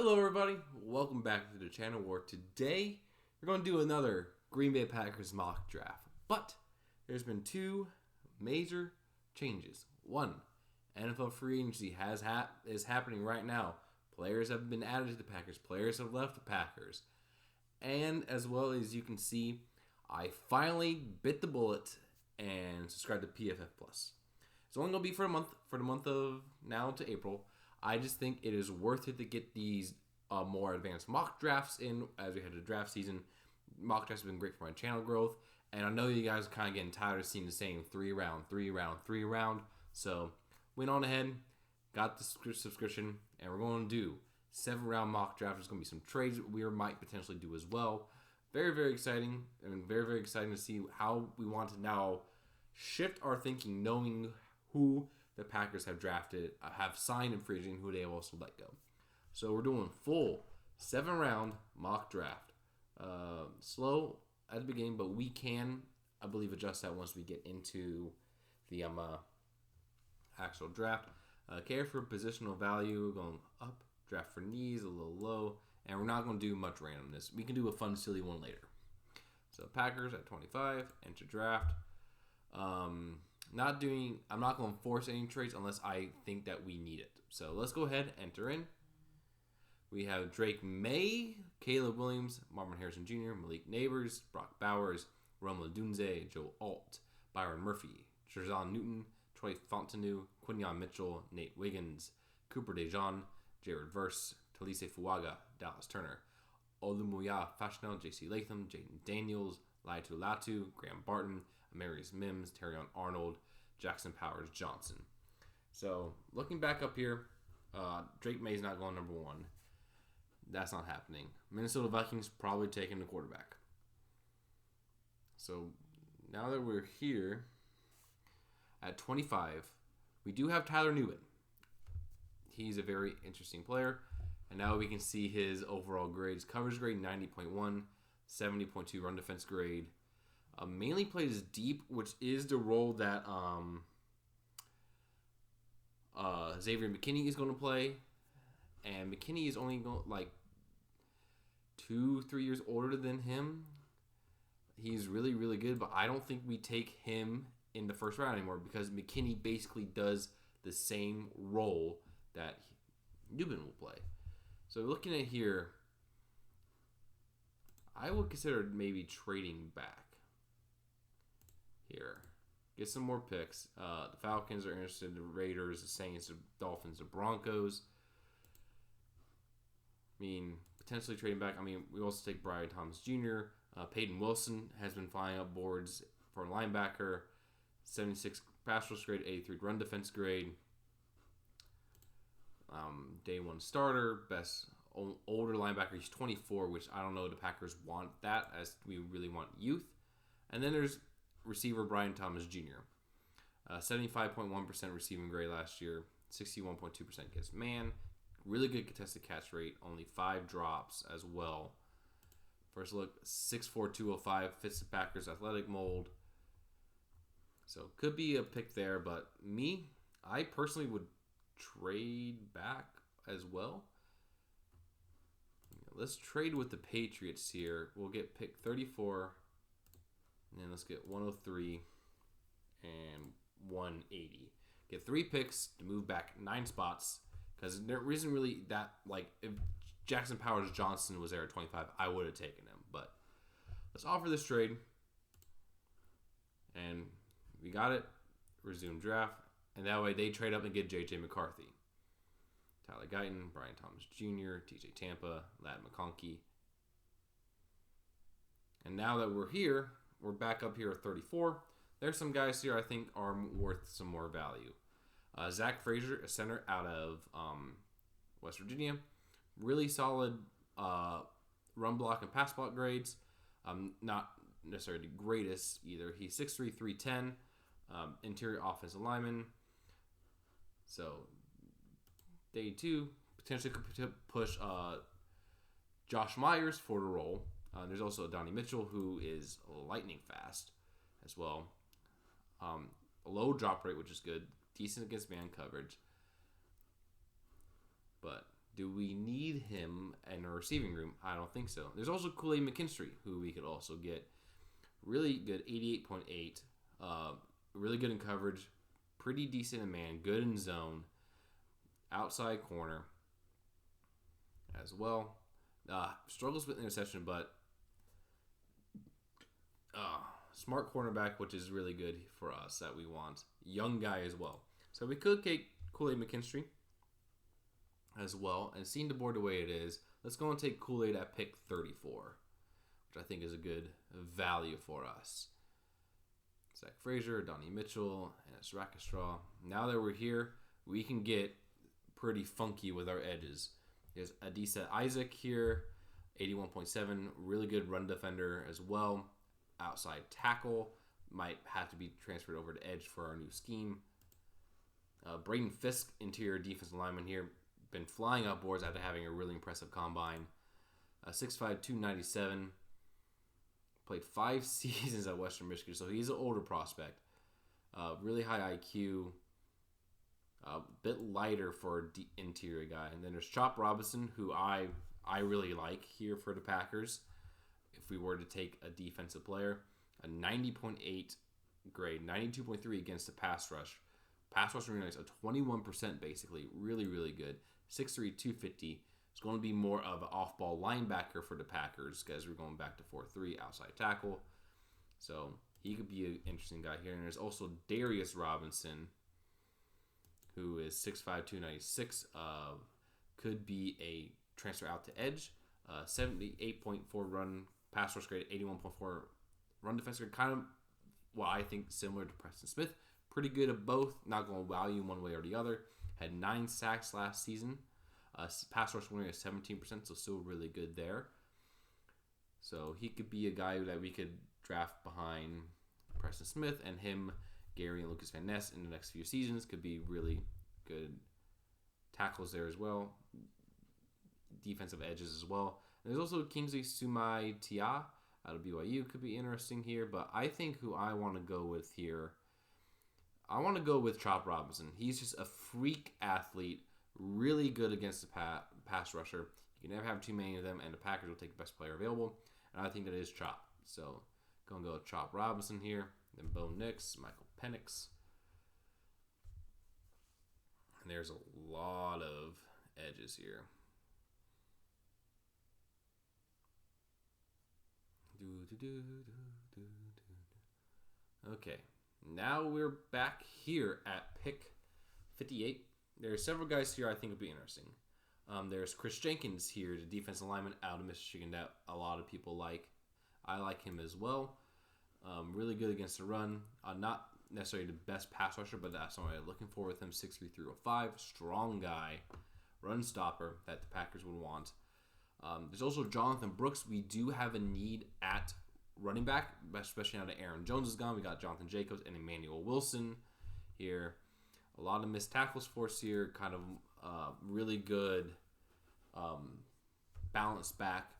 Hello everybody, welcome back to the channel where today we're going to do another Green Bay Packers mock draft. But there's been two major changes. One, NFL free agency is happening right now. Players have been added to the Packers, players have left the Packers. And as well as you can see, I finally bit the bullet and subscribed to PFF Plus. It's only going to be for a month, for the month of now to April. I just think it is worth it to get these more advanced mock drafts in as we head to draft season. Mock drafts have been great for my channel growth, and I know you guys are kind of getting tired of seeing the same three round. So went on ahead, got the subscription, and we're going to do 7-round mock draft. There's going to be some trades we might potentially do as well. Very, very exciting, and very, very exciting to see how we want to now shift our thinking, knowing who the Packers have drafted, have signed in free agency, who they have also let go. So we're doing full 7-round mock draft. Slow at the beginning, but we can, I believe, adjust that once we get into the actual draft. Care for positional value, going up. Draft for needs, a little low. And we're not going to do much randomness. We can do a fun, silly one later. So Packers at 25, enter draft. I'm not going to force any trades unless I think that we need it. So let's go ahead, enter in. We have Drake May, Caleb Williams, Marvin Harrison Jr., Malik Neighbors, Brock Bowers, Romelu Dunze, Joe Alt, Byron Murphy, Jerzon Newton, Troy Fontenot, Quinyon Mitchell, Nate Wiggins, Cooper DeJean, Jared Verse, Talise Fuaga, Dallas Turner, Olumuya Fashnell, J.C. Latham, Jaden Daniels, Laitu Latu, Graham Barton, Amarius Mims, Terrion Arnold, Jackson Powers Johnson. So looking back up here, Drake May's not going number 1. That's not happening. Minnesota Vikings probably taking the quarterback. So now that we're here at 25, we do have Tyler Newton. He's a very interesting player. And now we can see his overall grades. Coverage grade 90.1, 70.2 run defense grade. Mainly plays deep, which is the role that Xavier McKinney is going to play. And McKinney is only going 2-3 years older than him. He's really, really good, but I don't think we take him in the first round anymore because McKinney basically does the same role that Newman will play. So looking at here, I would consider maybe trading back here. Get some more picks. The Falcons are interested. The Raiders, the Saints, the Dolphins, the Broncos. I mean, potentially trading back. I mean, we also take Brian Thomas Jr. Peyton Wilson has been flying up boards for a linebacker. 76 pass rush grade, 83 run defense grade. Day 1 starter, best older linebacker. He's 24, which I don't know the Packers want that, as we really want youth. And then there's receiver Brian Thomas Jr. 75.1% receiving grade last year, 61.2% against man. Really good contested catch rate, only 5 drops as well. First look, 6'4", 205, fits the Packers athletic mold. So could be a pick there, but I personally would trade back as well. Let's trade with the Patriots here. We'll get pick 34, and then let's get 103 and 180. Get 3 picks to move back 9 spots, because there isn't really that, if Jackson Powers Johnson was there at 25, I would have taken him. But let's offer this trade, and we got it. Resume draft, and that way they trade up and get J.J. McCarthy. Tyler Guyton, Brian Thomas Jr., T.J. Tampa, Ladd McConkey. And now that we're here, we're back up here at 34. There's some guys here I think are worth some more value. Zach Frazier, a center out of West Virginia. Really solid run block and pass block grades. Not necessarily the greatest either. He's 6'3", 310. Interior offensive lineman. So day 2 potentially could push Josh Myers for the role. There's also Donnie Mitchell, who is lightning fast as well. A low drop rate, which is good. Decent against man coverage. But Do we need him in a receiving room? I don't think so. There's also Kool-Aid McKinstry, who we could also get. Really good, 88.8. Really good in coverage. Pretty decent in man. Good in zone. Outside corner as well. Struggles with interception, but smart cornerback, which is really good for us that we want. Young guy as well. So we could take Kool-Aid McKinstry as well. And seeing the board the way it is, let's go and take Kool-Aid at pick 34, which I think is a good value for us. Zach Frazier, Donnie Mitchell, and it's Rackstraw. Now that we're here, we can get pretty funky with our edges. There's Adisa Isaac here, 81.7, really good run defender as well. Outside tackle, might have to be transferred over to edge for our new scheme. Braden Fisk, interior defensive lineman here, been flying up boards after having a really impressive combine. 6'5", 297. Played 5 seasons at Western Michigan, so he's an older prospect. Really high IQ. A bit lighter for an interior guy. And then there's Chop Robinson, who I really like here for the Packers. If we were to take a defensive player, a 90.8 grade, 92.3 against the pass rush. Pass rush rating is a 21% basically. Really, really good. 6'3", 250. It's going to be more of an off-ball linebacker for the Packers because we're going back to 4-3 outside tackle. So he could be an interesting guy here. And there's also Darius Robinson, who is 6'5", 296. Could be a transfer out to edge. 78.4 run pass rush grade, 81.4 run defense grade. Kind of, well, I think similar to Preston Smith. Pretty good at both. Not going to wow you one way or the other. Had 9 sacks last season. Pass rush winning is 17%, so still really good there. So he could be a guy that we could draft behind Preston Smith, and him, Gary, and Lucas Van Ness in the next few seasons could be really good tackles there as well. Defensive edges as well. And there's also Kingsley Sumai-Tia out of BYU could be interesting here, but I think who I want to go with here, I want to go with Chop Robinson. He's just a freak athlete, really good against the pass rusher. You can never have too many of them, and the Packers will take the best player available, and I think that is Chop. So, going to go with Chop Robinson here, then Bo Nix, Michael Penix. And there's a lot of edges here. Okay, now we're back here at pick 58. There are several guys here I think will be interesting. There's Chris Jenkins here, the defensive lineman out of Michigan that a lot of people like. I like him as well. Really good against the run. Not necessarily the best pass rusher, but that's what I'm looking for with him. 6'3", 305. Strong guy. Run stopper that the Packers would want. There's also Jonathan Brooks. We do have a need at running back, especially now that Aaron Jones is gone. We got Jonathan Jacobs and Emmanuel Wilson here. A lot of missed tackles for us here. Kind of really good bounce back.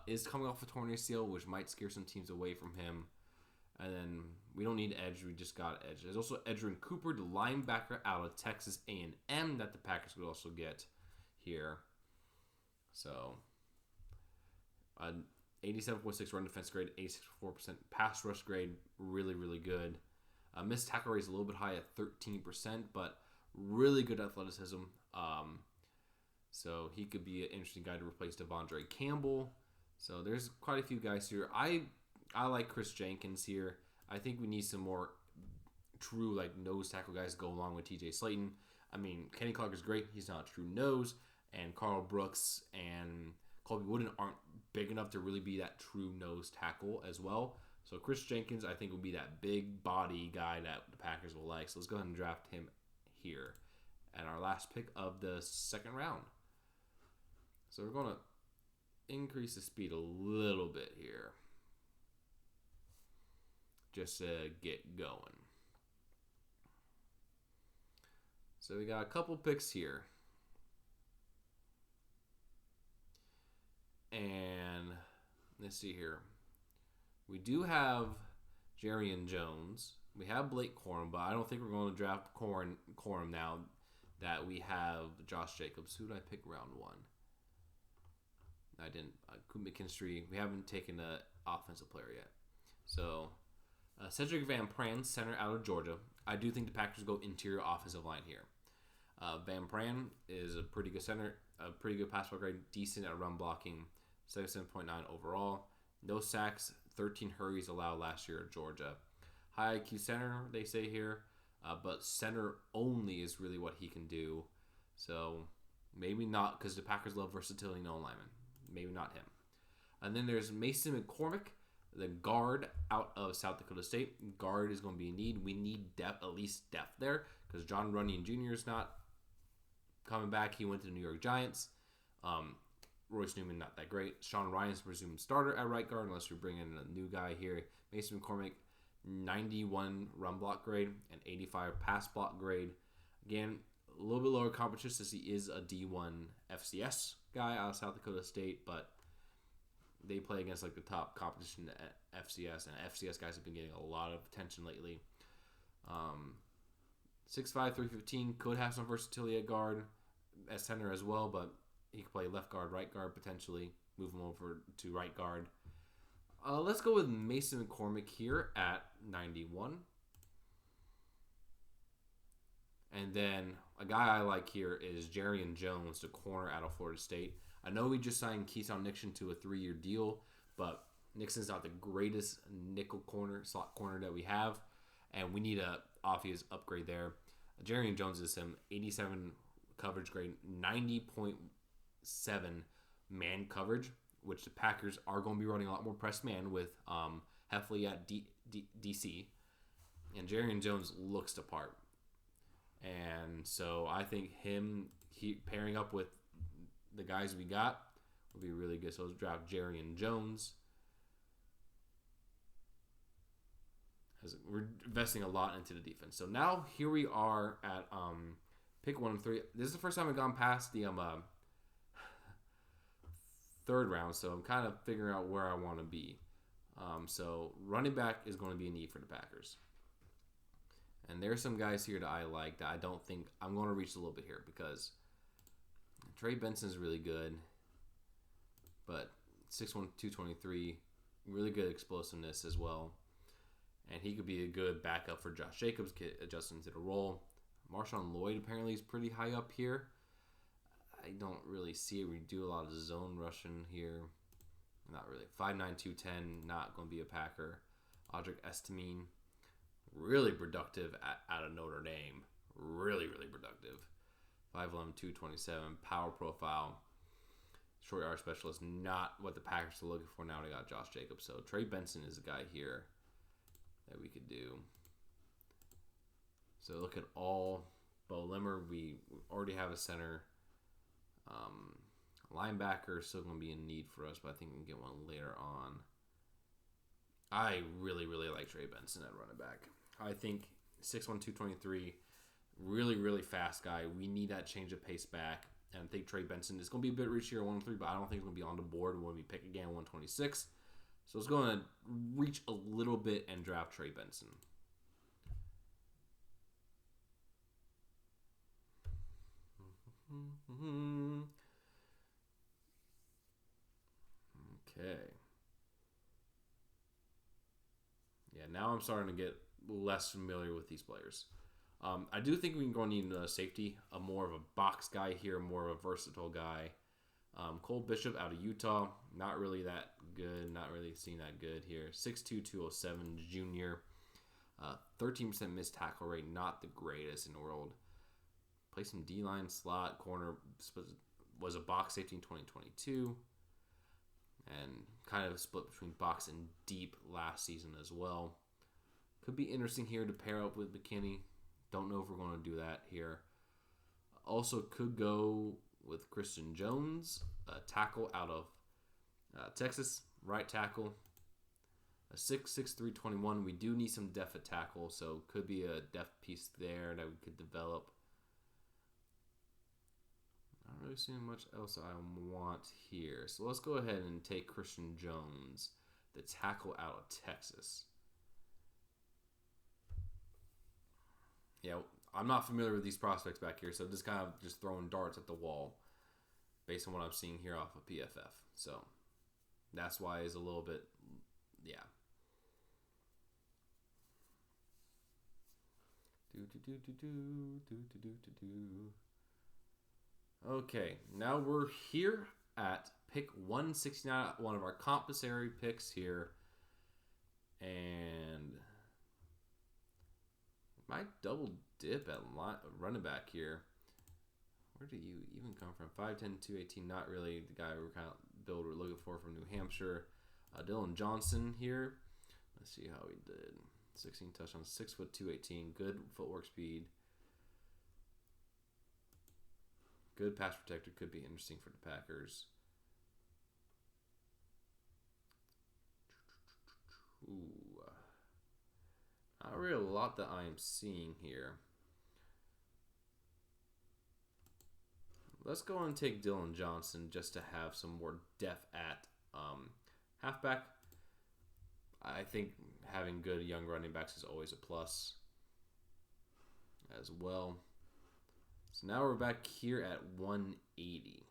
Is coming off a torn ACL, which might scare some teams away from him. And then we don't need edge. We just got edge. There's also Edgerrin Cooper, the linebacker out of Texas A&M that the Packers would also get here. So, 87.6 run defense grade, 84% pass rush grade, really, really good. Missed tackle rate is a little bit high at 13%, but really good athleticism. So he could be an interesting guy to replace Devondre Campbell. So there's quite a few guys here. I like Chris Jenkins here. I think we need some more true nose tackle guys to go along with TJ Slayton. I mean, Kenny Clark is great. He's not a true nose. And Carl Brooks and Colby Wooden aren't big enough to really be that true nose tackle as well. So Chris Jenkins, I think, will be that big body guy that the Packers will like. So let's go ahead and draft him here. And our last pick of the second round. So we're going to increase the speed a little bit here. Just to get going. So we got a couple picks here. And let's see here. We do have Jerry and Jones. We have Blake Corum, but I don't think we're going to draft Corum now. that we have Josh Jacobs. Who did I pick round one? I didn't. McKinstry. We haven't taken an offensive player yet. So, Cedric Van Pran, center out of Georgia. I do think the Packers go interior offensive line here. Van Pran is a pretty good center, a pretty good pass block grade, decent at run blocking, 77.9 overall. No sacks, 13 hurries allowed last year at Georgia. High IQ center, they say here, but center only is really what he can do. So maybe not, because the Packers love versatility in linemen. Maybe not him. And then there's Mason McCormick, the guard out of South Dakota State. Guard is going to be a need. We need depth, at least depth there, because John Runyon Jr. is not coming back. He went to the New York Giants. Royce Newman, not that great. Sean Ryan's presumed starter at right guard, unless we bring in a new guy here. Mason McCormick, 91 run block grade and 85 pass block grade. Again, a little bit lower competition since he is a D1 FCS guy out of South Dakota State, but they play against like the top competition at FCS, and FCS guys have been getting a lot of attention lately. 6'5", 315, could have some versatility at guard, at center as well, but he could play left guard, right guard potentially. Move him over to right guard. Let's go with Mason McCormick here at 91. And then a guy I like here is Jarrian Jones, the corner out of Florida State. I know we just signed Keyshawn Nixon to a 3-year deal, but Nixon's not the greatest nickel corner, slot corner that we have, and we need a obvious upgrade there. Jarrian Jones is him, 87 coverage grade, 90.7 man coverage, which the Packers are going to be running a lot more press man with Heffley at DC, and Jarrian Jones looks the part. And so I think he pairing up with the guys we got will be really good. So let's draft Jarrian Jones. We're investing a lot into the defense. So now here we are at pick 1 and 3. This is the first time I've gone past the third round, so I'm kind of figuring out where I want to be. So running back is going to be a need for the Packers. And there's some guys here that I like that I don't think I'm going to reach a little bit here, because Trey Benson's really good, but 6'1", 223, really good explosiveness as well. And he could be a good backup for Josh Jacobs, adjusting to the role. Marshawn Lloyd apparently is pretty high up here. I don't really see it. We do a lot of zone rushing here. Not really. 5'9", 210, not going to be a Packer. Audric Estimine, really productive out of Notre Dame. Really, really productive. 5'11", 227, power profile. Short yard specialist, not what the Packers are looking for now. They got Josh Jacobs. So Trey Benson is a guy here that we could do. So look at all. Bo Limmer, we already have a center. Linebacker is still going to be in need for us, but I think we can get one later on. I really, really like Trey Benson at running back. I think 6'1", 223, really, really fast guy. We need that change of pace back. And I think Trey Benson is going to be a bit rich here at 1-3, but I don't think he's going to be on the board when we pick again 126. So it's going to reach a little bit and draft Trey Benson. Okay. Yeah, now I'm starting to get less familiar with these players. I do think we're going to need a safety, more of a box guy here, more of a versatile guy. Cole Bishop out of Utah, not really that good, not really seeing that good here. 6'2", 207, junior. 13% missed tackle rate, not the greatest in the world. Played some D-line, slot, corner, was a box safety in 2022. And kind of split between box and deep last season as well. Could be interesting here to pair up with McKinney. Don't know if we're going to do that here. Also could go with Christian Jones, a tackle out of Texas, right tackle. A 6'6", 321. We do need some depth at tackle, so could be a depth piece there that we could develop. Not really seeing much else I want here. So let's go ahead and take Christian Jones, the tackle out of Texas. Yeah, I'm not familiar with these prospects back here, so just kind of just throwing darts at the wall based on what I'm seeing here off of PFF. So that's why it's a little bit, yeah. Okay, now we're here at pick 169, one of our compulsory picks here. And might double dip at running back here. Where do you even come from? 5'10", 218, not really the guy we're kind of build we're looking for from New Hampshire. Dylan Johnson here. Let's see how he did. 16 touchdowns, 6 foot 218, good footwork speed. Good pass protector, could be interesting for the Packers. Ooh. Not really a lot that I am seeing here. Let's go and take Dylan Johnson just to have some more depth at halfback. I think having good young running backs is always a plus as well. So now we're back here at 180.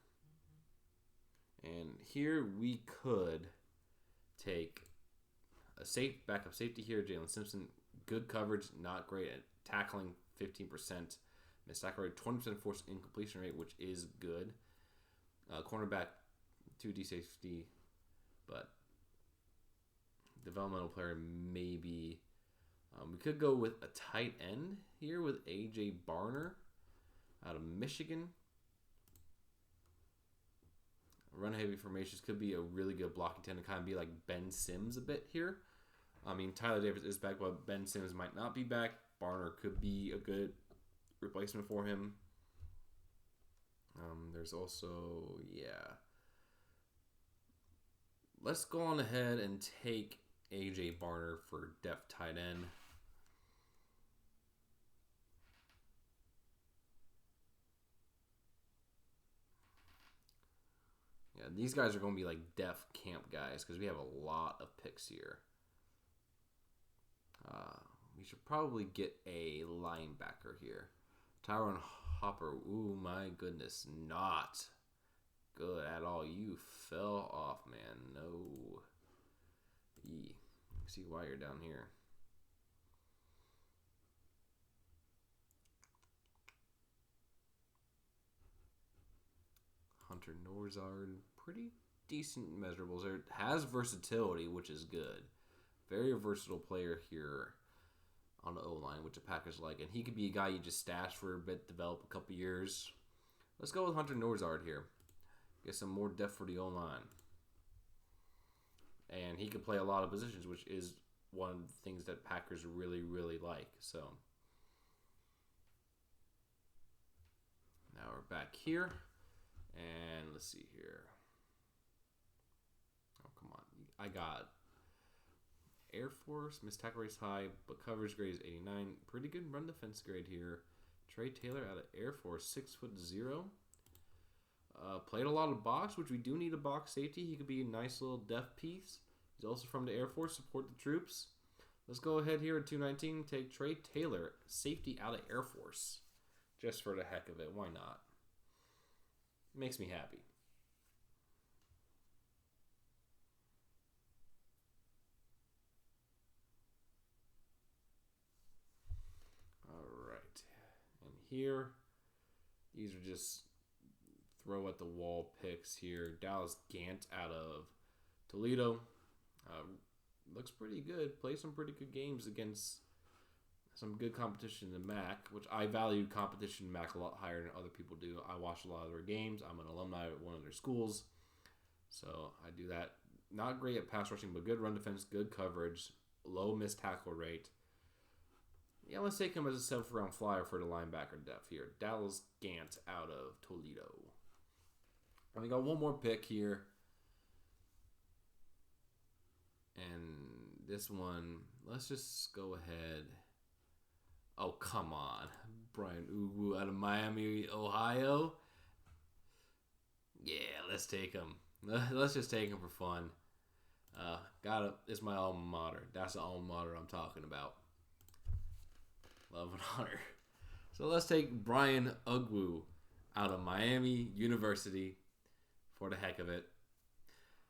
And here we could take a backup safety here, Jalen Simpson. Good coverage, not great at tackling, 15%. Missed tackle rate, 20% forced incompletion rate, which is good. Cornerback, 2D safety, but developmental player maybe. We could go with a tight end here with A.J. Barner out of Michigan. Run heavy formations could be a really good blocking tend to kind of be like Ben Sims a bit here. I mean, Tyler Davis is back, but Ben Sims might not be back. Barner could be a good replacement for him. There's also, yeah. Let's go on ahead and take A.J. Barner for depth tight end. Yeah, these guys are going to be like depth camp guys because we have a lot of picks here. We should probably get a linebacker here. Tyron Hopper. Ooh, my goodness. Not good at all. You fell off, man. No. See why you're down here. Hunter Norzard. Pretty decent measurables. It has versatility, which is good. Very versatile player here on the O-line, which the Packers like. And he could be a guy you just stash for a bit, develop a couple years. Let's go with Hunter Norzard here. Get some more depth for the O-line. And he can play a lot of positions, which is one of the things that Packers really, really like. So now we're back here. And let's see here. Oh, come on. I got Air Force, missed tackle rate's high, but coverage grade is 89. Pretty good run defense grade here. Trey Taylor out of Air Force, 6'0". Played a lot of box, which we do need a box safety. He could be a nice little depth piece. He's also from the Air Force, support the troops. Let's go ahead here at 219, take Trey Taylor, safety out of Air Force. Just for the heck of it, why not? Makes me happy. Here, these are just throw at the wall picks here. Dallas Gant out of Toledo. Looks pretty good. Plays some pretty good games against some good competition in the MAC, which I value competition in MAC a lot higher than other people do. I watch a lot of their games. I'm an alumni at one of their schools, so I do that. Not great at pass rushing, but good run defense, good coverage, low missed tackle rate. Yeah, let's take him as a 7th round flyer for the linebacker depth here. Dallas Gant out of Toledo. And we got one more pick here. And this one, let's just go ahead. Oh, come on. Brian Ugu out of Miami, Ohio. Yeah, let's take him. Let's just take him for fun. It's my alma mater. That's the alma mater I'm talking about. Love and honor. So let's take Brian Ugwu out of Miami University for the heck of it.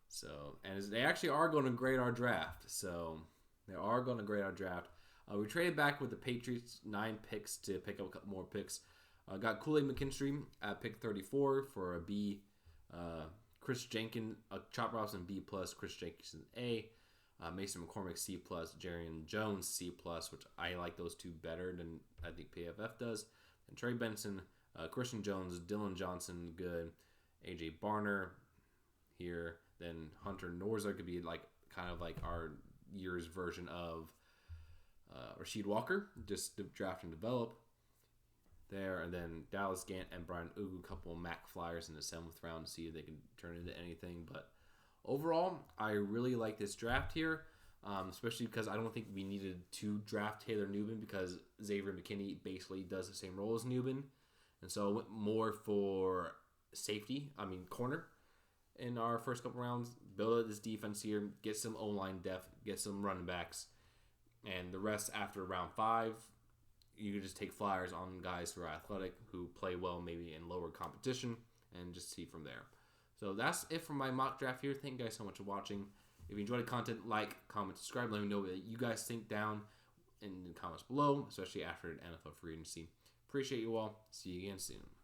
So, and they actually are going to grade our draft. So they are going to grade our draft. We traded back with the Patriots 9 picks to pick up a couple more picks. Got Kool-Aid McKinstry at pick 34 for a B. Chris Jenkins, Chop Robinson B+, Chris Jenkins A. Mason McCormick C+, Jarian Jones C+, which I like those two better than I think PFF does. And Trey Benson, Christian Jones, Dylan Johnson, good. AJ Barner here. Then Hunter Norza could be like kind of like our year's version of Rasheed Walker, just to draft and develop there. And then Dallas Gant and Brian Ugwu, a couple of Mac Flyers in the 7th round to see if they can turn into anything. But overall, I really like this draft here, especially because I don't think we needed to draft Taylor Newbin because Xavier McKinney basically does the same role as Newbin. And so I went more for corner in our first couple rounds. Build up this defense here, get some O-line depth, get some running backs. And the rest after round 5, you can just take flyers on guys who are athletic, who play well maybe in lower competition, and just see from there. So that's it for my mock draft here. Thank you guys so much for watching. If you enjoyed the content, like, comment, subscribe. Let me know what you guys think down in the comments below, especially after an NFL free agency. Appreciate you all. See you again soon.